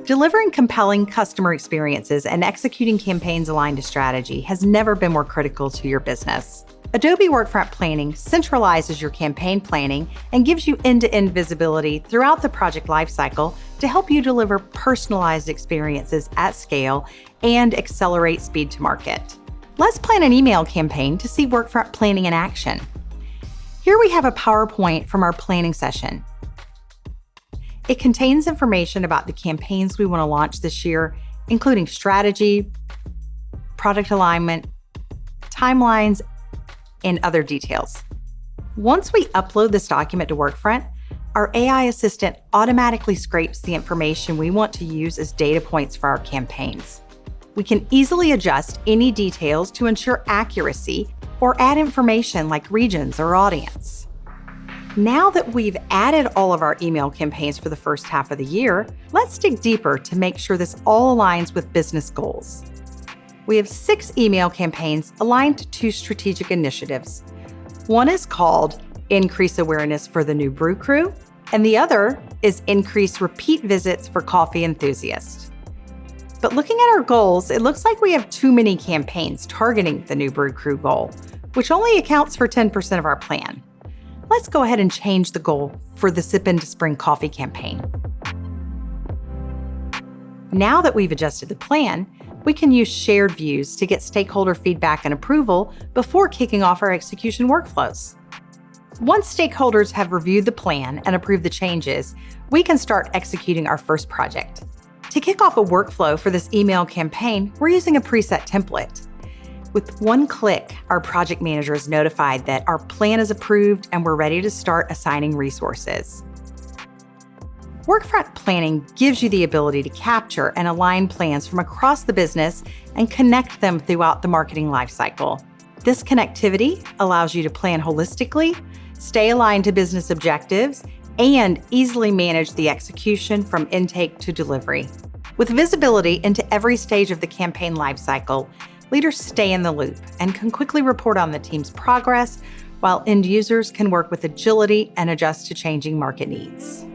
Delivering compelling customer experiences and executing campaigns aligned to strategy has never been more critical to your business. Adobe Workfront Planning centralizes your campaign planning and gives you end-to-end visibility throughout the project lifecycle to help you deliver personalized experiences at scale and accelerate speed to market. Let's plan an email campaign to see Workfront Planning in action. Here we have a PowerPoint from our planning session. It contains information about the campaigns we want to launch this year, including strategy, product alignment, timelines, and other details. Once we upload this document to Workfront, our AI assistant automatically scrapes the information we want to use as data points for our campaigns. We can easily adjust any details to ensure accuracy or add information like regions or audience. Now that we've added all of our email campaigns for the first half of the year, let's dig deeper to make sure this all aligns with business goals. We have 6 email campaigns aligned to 2 strategic initiatives. One is called Increase Awareness for the New Brew Crew, and the other is Increase Repeat Visits for Coffee Enthusiasts. But looking at our goals, it looks like we have too many campaigns targeting the New Brew Crew goal, which only accounts for 10% of our plan. Let's go ahead and change the goal for the Sip into Spring Coffee campaign. Now that we've adjusted the plan, we can use shared views to get stakeholder feedback and approval before kicking off our execution workflows. Once stakeholders have reviewed the plan and approved the changes, we can start executing our first project. To kick off a workflow for this email campaign, we're using a preset template. With one click, our project manager is notified that our plan is approved and we're ready to start assigning resources. Workfront Planning gives you the ability to capture and align plans from across the business and connect them throughout the marketing lifecycle. This connectivity allows you to plan holistically, stay aligned to business objectives, and easily manage the execution from intake to delivery. With visibility into every stage of the campaign lifecycle, leaders stay in the loop and can quickly report on the team's progress, while end users can work with agility and adjust to changing market needs.